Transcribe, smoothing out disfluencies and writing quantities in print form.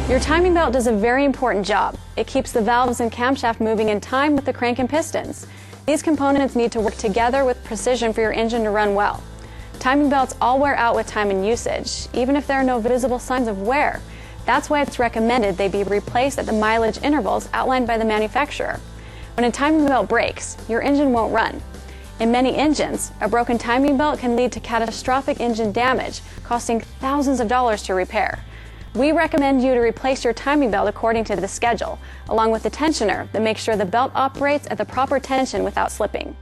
Your timing belt does a very important job. It keeps the valves and camshaft moving in time with the crank and pistons. These components need to work together with precision for your engine to run well. Timing belts all wear out with time and usage, even if there are no visible signs of wear. That's why it's recommended they be replaced at the mileage intervals outlined by the manufacturer. When a timing belt breaks, your engine won't run. In many engines, a broken timing belt can lead to catastrophic engine damage, costing thousands of dollars to repair. We recommend you to replace your timing belt according to the schedule, along with the tensioner that makes sure the belt operates at the proper tension without slipping.